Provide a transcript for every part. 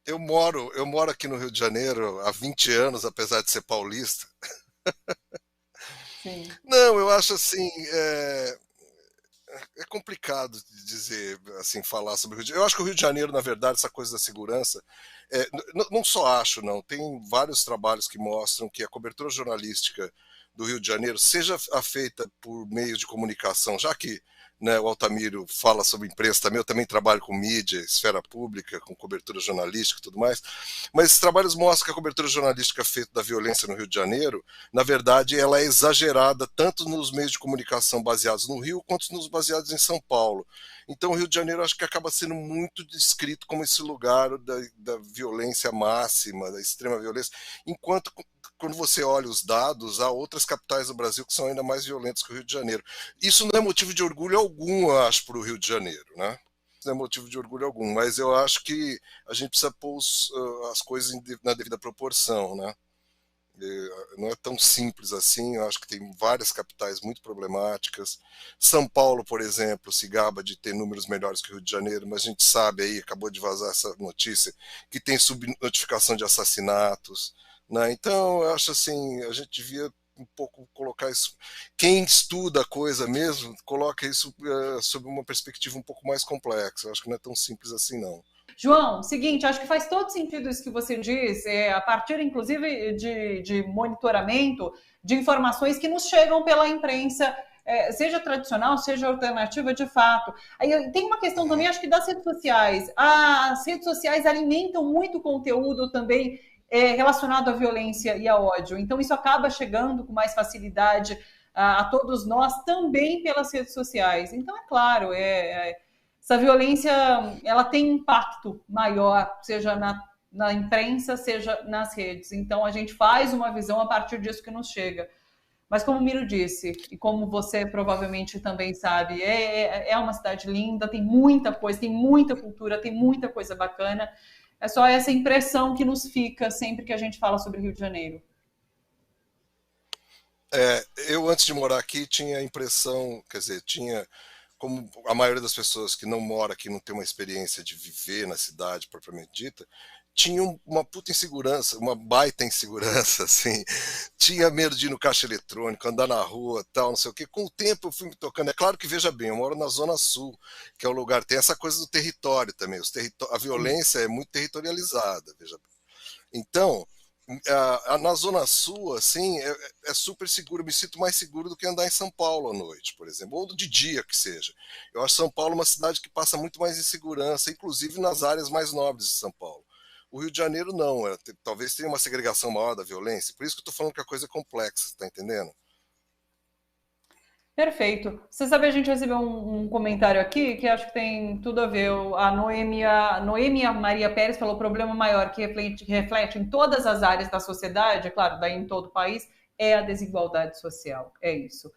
eu moro aqui no Rio de Janeiro há 20 anos, apesar de ser paulista. Sim. Não, eu acho assim, é complicado de dizer, assim, falar sobre o Rio de Janeiro. Eu acho que o Rio de Janeiro, na verdade, essa coisa da segurança, não só acho, não. Tem vários trabalhos que mostram que a cobertura jornalística do Rio de Janeiro, seja feita por meios de comunicação, já que, né, o Altamiro fala sobre imprensa também, eu também trabalho com mídia, esfera pública, com cobertura jornalística e tudo mais, mas esses trabalhos mostram que a cobertura jornalística feita da violência no Rio de Janeiro, na verdade, ela é exagerada tanto nos meios de comunicação baseados no Rio, quanto nos baseados em São Paulo. Então, o Rio de Janeiro acho que acaba sendo muito descrito como esse lugar da violência máxima, da extrema violência, enquanto quando você olha os dados, há outras capitais do Brasil que são ainda mais violentas que o Rio de Janeiro. Isso não é motivo de orgulho algum, eu acho, para o Rio de Janeiro, né? Não é motivo de orgulho algum, mas eu acho que a gente precisa pôr as coisas na devida proporção, né? Não é tão simples assim, eu acho que tem várias capitais muito problemáticas. São Paulo, por exemplo, se gaba de ter números melhores que o Rio de Janeiro, mas a gente sabe aí, acabou de vazar essa notícia, que tem subnotificação de assassinatos, né? Então, eu acho assim, a gente devia um pouco colocar isso. Quem estuda a coisa mesmo, coloca isso sob uma perspectiva um pouco mais complexa. Eu acho que não é tão simples assim, não. João, seguinte, acho que faz todo sentido isso que você diz, a partir inclusive de monitoramento de informações que nos chegam pela imprensa, seja tradicional, seja alternativa de fato. Aí tem uma questão também, Uhum. acho que das redes sociais. As redes sociais alimentam muito conteúdo também relacionado à violência e ao ódio. Então, isso acaba chegando com mais facilidade a todos nós também pelas redes sociais. Então, é claro, essa violência ela tem impacto maior, seja na imprensa, seja nas redes. Então a gente faz uma visão a partir disso que nos chega. Mas como o Miro disse, e como você provavelmente também sabe, é uma cidade linda, tem muita coisa, tem muita cultura, tem muita coisa bacana. É só essa impressão que nos fica sempre que a gente fala sobre Rio de Janeiro. Eu, antes de morar aqui, tinha a impressão, quer dizer, tinha, como a maioria das pessoas que não mora aqui não tem uma experiência de viver na cidade propriamente dita, tinha uma puta insegurança, uma baita insegurança, assim. Tinha medo de ir no caixa eletrônico, andar na rua, tal, não sei o quê. Com o tempo eu fui me tocando. É claro que, veja bem, eu moro na Zona Sul, que é o lugar, tem essa coisa do território também. A Sim. violência é muito territorializada, veja bem. Então, na Zona Sul, assim, é super seguro. Eu me sinto mais seguro do que andar em São Paulo à noite, por exemplo, ou de dia que seja. Eu acho São Paulo uma cidade que passa muito mais insegurança, inclusive nas áreas mais nobres de São Paulo. O Rio de Janeiro não, talvez tenha uma segregação maior da violência, por isso que eu estou falando que a coisa é complexa, está entendendo? Perfeito. Você sabe, a gente recebeu um comentário aqui que acho que tem tudo a ver. A Noêmia Maria Pérez falou: o problema maior que reflete em todas as áreas da sociedade, é claro, daí em todo o país, é a desigualdade social. É isso.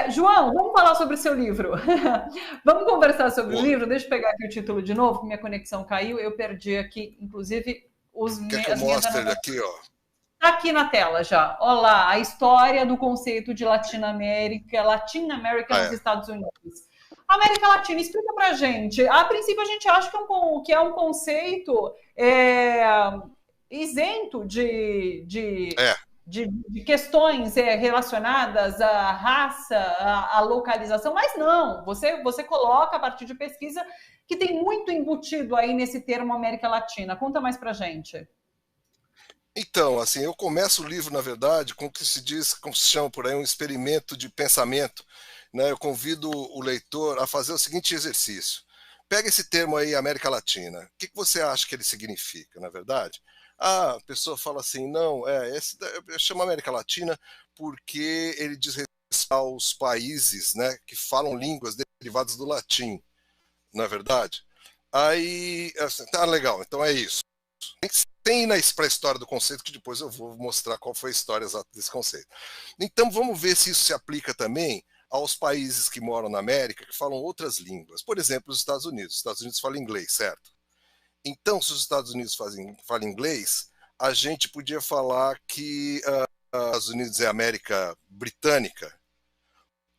João, vamos falar sobre o seu livro. Vamos conversar sobre o Pô, livro. Deixa eu pegar aqui o título de novo, que minha conexão caiu. Eu perdi aqui, inclusive, quer que eu as minhas mostre ele anotações. aqui, ó? Está aqui na tela já. Olá, a história do conceito de Latin América Ah, nos é. Estados Unidos. América Latina, explica pra gente. A princípio, a gente acha que é um conceito isento É. de questões relacionadas à raça, à localização, mas não. Você coloca a partir de pesquisa que tem muito embutido aí nesse termo América Latina. Conta mais pra gente. Então, assim, eu começo o livro, na verdade, com o que se diz, como se chama por aí, um experimento de pensamento, né? Eu convido o leitor a fazer o seguinte exercício. Pega esse termo aí, América Latina. O que você acha que ele significa, na verdade? Ah, a pessoa fala assim, não, chama América Latina porque ele diz respeito aos países, né, que falam línguas derivadas do latim, não é verdade? Aí, assim, tá legal, então é isso. Tem na história do conceito, que depois eu vou mostrar qual foi a história exata desse conceito. Então vamos ver se isso se aplica também aos países que moram na América que falam outras línguas. Por exemplo, os Estados Unidos. Os Estados Unidos falam inglês, certo? Então, se os Estados Unidos falam inglês, a gente podia falar que os Estados Unidos é América Britânica,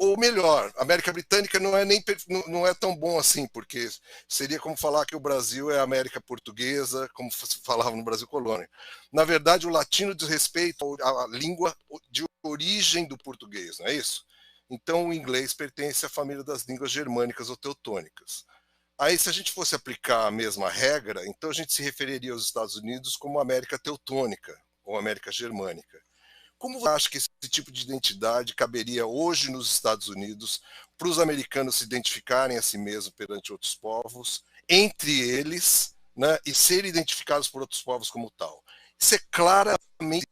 Ou melhor, a América Britânica não é tão bom assim, porque seria como falar que o Brasil é a América Portuguesa, como se falava no Brasil colônia. Na verdade, o latino diz respeito à língua de origem do português, não é isso? Então, o inglês pertence à família das línguas germânicas ou teutônicas. Aí, se a gente fosse aplicar a mesma regra, então a gente se referiria aos Estados Unidos como América Teutônica ou América Germânica. Como você acha que esse tipo de identidade caberia hoje nos Estados Unidos para os americanos se identificarem a si mesmos perante outros povos, entre eles, né, e serem identificados por outros povos como tal? Isso é claramente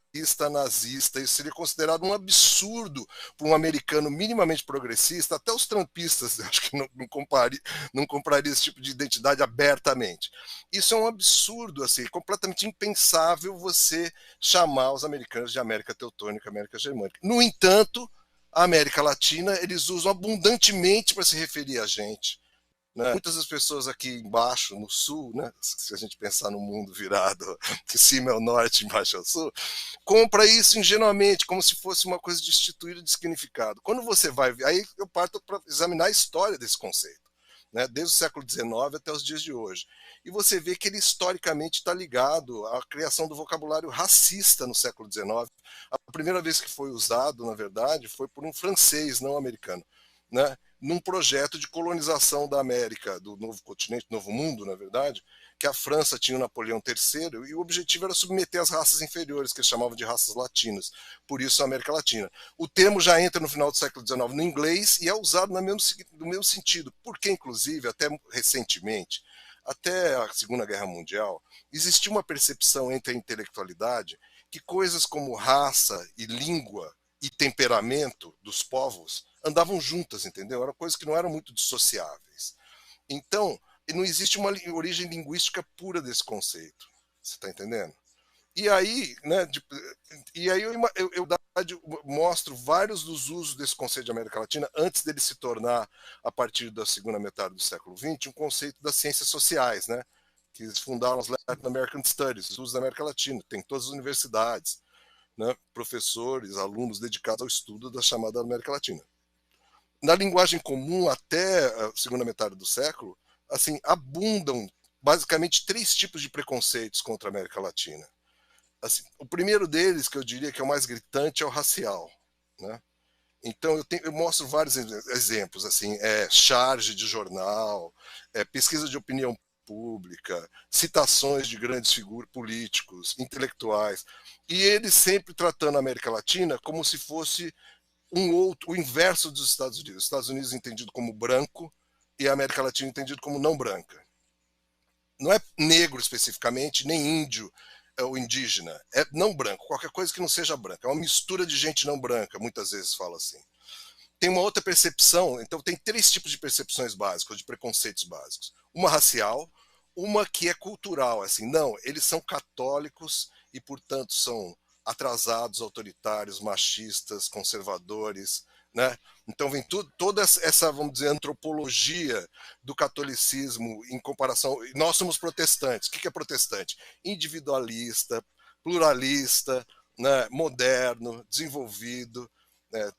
nazista, isso seria considerado um absurdo para um americano minimamente progressista, até os trumpistas acho que não compraria esse tipo de identidade abertamente. Isso é um absurdo, assim, completamente impensável você chamar os americanos de América Teutônica, América Germânica. No entanto, a América Latina eles usam abundantemente para se referir a gente. Né? Muitas das pessoas aqui embaixo, no sul, né? Se a gente pensar no mundo virado, de cima é o norte, embaixo é o sul, compra isso ingenuamente, como se fosse uma coisa destituída de significado. Quando você vai ver, aí eu parto para examinar a história desse conceito, né? Desde o século XIX até os dias de hoje. E você vê que ele historicamente está ligado à criação do vocabulário racista no século XIX. A primeira vez que foi usado, na verdade, foi por um francês, não americano, né? Num projeto de colonização da América, do novo continente, novo mundo, na verdade, que a França tinha o Napoleão III, e o objetivo era submeter as raças inferiores, que eles chamavam de raças latinas, por isso a América Latina. O termo já entra no final do século XIX no inglês e é usado no mesmo sentido, porque, inclusive, até recentemente, até a Segunda Guerra Mundial, existia uma percepção entre a intelectualidade que coisas como raça e língua e temperamento dos povos andavam juntas, entendeu? Eram coisas que não eram muito dissociáveis. Então, não existe uma origem linguística pura desse conceito. Você está entendendo? E aí, né, eu mostro vários dos usos desse conceito de América Latina antes dele se tornar, a partir da segunda metade do século XX, um conceito das ciências sociais, né, que fundaram as Latin American Studies, os usos da América Latina. Tem todas as universidades, né, professores, alunos dedicados ao estudo da chamada América Latina. Na linguagem comum, até a segunda metade do século, assim, abundam basicamente 3 tipos de preconceitos contra a América Latina. Assim, o primeiro deles, que eu diria que é o mais gritante, é o racial, né? Então, eu mostro vários exemplos, assim, charge de jornal, pesquisa de opinião pública, citações de grandes figuras políticos, intelectuais, e eles sempre tratando a América Latina como se fosse o inverso dos Estados Unidos. Os Estados Unidos entendido como branco e a América Latina entendido como não branca. Não é negro especificamente, nem índio ou indígena, é não branco, qualquer coisa que não seja branca. É uma mistura de gente não branca, muitas vezes fala assim. Tem uma outra percepção, então tem 3 tipos de percepções básicas, de preconceitos básicos. Uma racial, uma que é cultural, assim, não, eles são católicos e, portanto, são atrasados, autoritários, machistas, conservadores, né? Então vem toda essa, vamos dizer, antropologia do catolicismo em comparação. Nós somos protestantes. O que é protestante? Individualista, pluralista, né? Moderno, desenvolvido, né?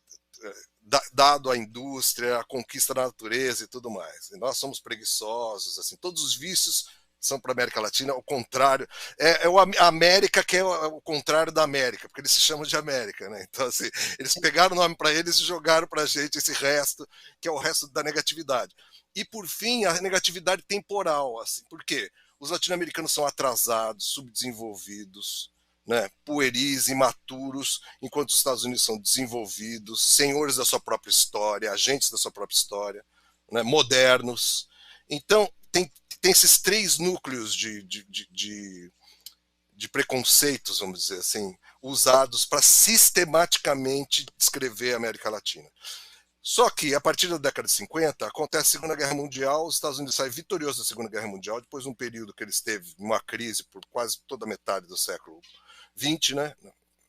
Dado à indústria, à conquista da natureza e tudo mais. E nós somos preguiçosos, assim, todos os vícios são para a América Latina, ao contrário, a América que é o contrário da América, porque eles se chamam de América, né? Então, assim, eles pegaram o nome para eles e jogaram para a gente esse resto, que é o resto da negatividade. E, por fim, a negatividade temporal, assim, por quê? Os latino-americanos são atrasados, subdesenvolvidos, né, pueris, imaturos, enquanto os Estados Unidos são desenvolvidos, senhores da sua própria história, agentes da sua própria história, né, modernos. Então, tem esses 3 núcleos de preconceitos, vamos dizer assim, usados para sistematicamente descrever a América Latina. Só que, a partir da década de 50, acontece a Segunda Guerra Mundial, os Estados Unidos saem vitoriosos da Segunda Guerra Mundial, depois de um período que eles teve uma crise por quase toda a metade do século XX, né?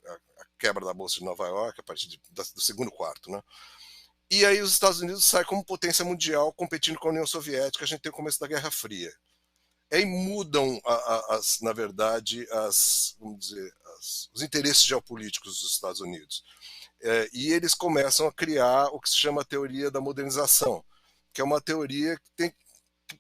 A quebra da Bolsa de Nova York, a partir do segundo quarto, né? E aí os Estados Unidos saem como potência mundial, competindo com a União Soviética, a gente tem o começo da Guerra Fria. E aí mudam, na verdade, vamos dizer, os interesses geopolíticos dos Estados Unidos. E eles começam a criar o que se chama a teoria da modernização, que é uma teoria que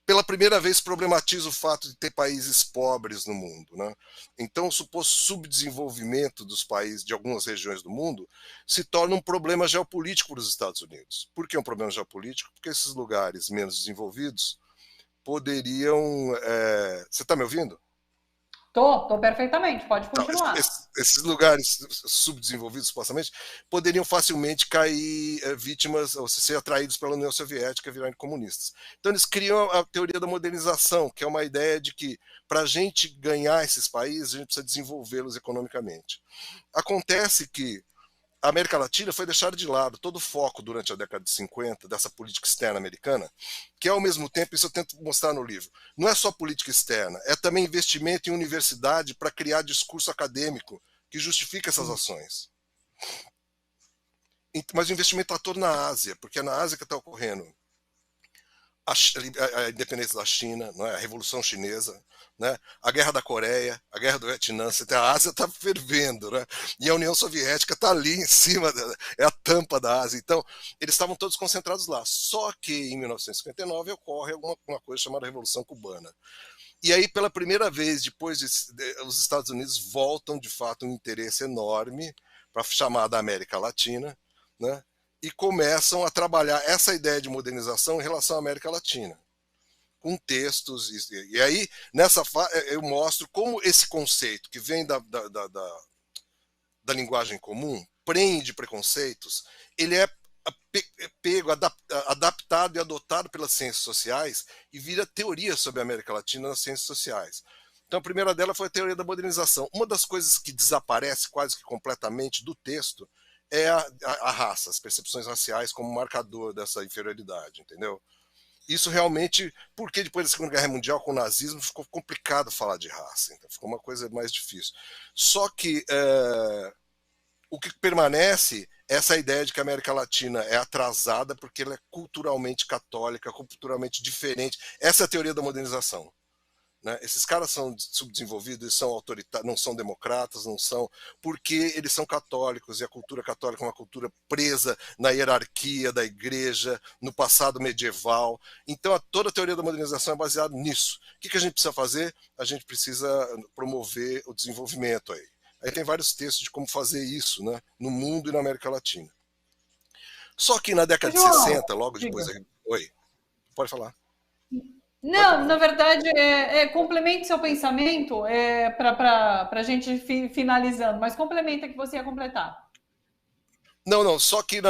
pela primeira vez problematiza o fato de ter países pobres no mundo, né? Então, o suposto subdesenvolvimento dos países de algumas regiões do mundo se torna um problema geopolítico para os Estados Unidos. Por que um problema geopolítico? Porque esses lugares menos desenvolvidos poderiam... Você está me ouvindo? Tô perfeitamente, pode continuar. Esses lugares subdesenvolvidos, supostamente, poderiam facilmente cair vítimas, ou ser atraídos pela União Soviética e virarem comunistas. Então eles criam a teoria da modernização, que é uma ideia de que para a gente ganhar esses países, a gente precisa desenvolvê-los economicamente. Acontece que a América Latina foi deixada de lado, todo o foco durante a década de 50 dessa política externa americana, que ao mesmo tempo, isso eu tento mostrar no livro, não é só política externa, é também investimento em universidade para criar discurso acadêmico que justifica essas ações. Mas o investimento está todo na Ásia, porque é na Ásia que está ocorrendo a independência da China, não é? A Revolução Chinesa, né? A Guerra da Coreia, a Guerra do Vietnã, a Ásia está fervendo, né? E a União Soviética está ali em cima, é a tampa da Ásia. Então, eles estavam todos concentrados lá. Só que em 1959 ocorre uma coisa chamada Revolução Cubana. E aí, pela primeira vez, depois os Estados Unidos voltam, de fato, um interesse enorme para a chamada América Latina, né? E começam a trabalhar essa ideia de modernização em relação à América Latina, com textos. E aí, nessa eu mostro como esse conceito, que vem da linguagem comum, prende preconceitos, ele é pego, adaptado e adotado pelas ciências sociais e vira teoria sobre a América Latina nas ciências sociais. Então, a primeira dela foi a teoria da modernização. Uma das coisas que desaparece quase que completamente do texto é a raça, as percepções raciais como marcador dessa inferioridade, entendeu? Isso realmente, porque depois da Segunda Guerra Mundial, com o nazismo, ficou complicado falar de raça, então ficou uma coisa mais difícil. Só que o que permanece é essa ideia de que a América Latina é atrasada porque ela é culturalmente católica, culturalmente diferente. Essa é a teoria da modernização. Né? Esses caras são subdesenvolvidos, eles são autoritários, não são democratas, não são, porque eles são católicos e a cultura católica é uma cultura presa na hierarquia da igreja, no passado medieval. Então toda a teoria da modernização é baseada nisso. O que a gente precisa fazer? A gente precisa promover o desenvolvimento aí. Aí tem vários textos de como fazer isso, né? No mundo e na América Latina. Só que na década de 60, logo depois... Oi, pode falar. Não, na verdade, complemente seu pensamento para a gente finalizando, mas complementa que você ia completar. Não, só que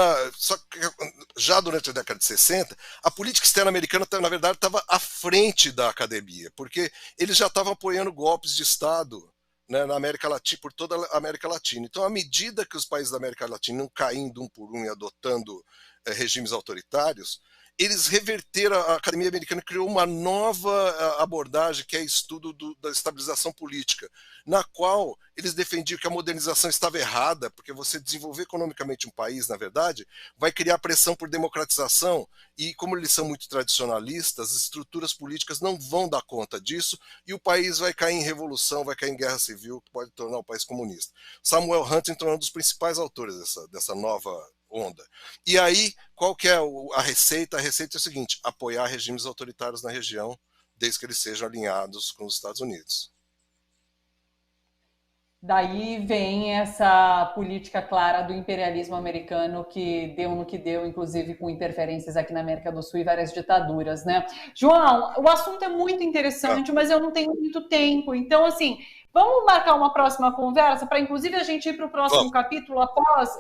já durante a década de 60, a política externa americana, na verdade, estava à frente da academia, porque eles já estavam apoiando golpes de Estado, né, na América Latina, por toda a América Latina. Então, à medida que os países da América Latina iam caindo um por um e adotando regimes autoritários, eles reverteram, a Academia Americana criou uma nova abordagem, que é estudo da estabilização política, na qual eles defendiam que a modernização estava errada, porque você desenvolver economicamente um país, na verdade, vai criar pressão por democratização, e como eles são muito tradicionalistas, as estruturas políticas não vão dar conta disso, e o país vai cair em revolução, vai cair em guerra civil, que pode tornar o país comunista. Samuel Huntington é um dos principais autores dessa nova onda. E aí, qual que é a receita? A receita é o seguinte: apoiar regimes autoritários na região, desde que eles sejam alinhados com os Estados Unidos. Daí vem essa política clara do imperialismo americano que deu no que deu, inclusive com interferências aqui na América do Sul e várias ditaduras, né? João, o assunto é muito interessante, mas eu não tenho muito tempo. Então, assim, vamos marcar uma próxima conversa para, inclusive, a gente ir para o próximo capítulo após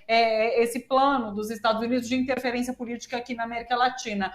esse plano dos Estados Unidos de interferência política aqui na América Latina.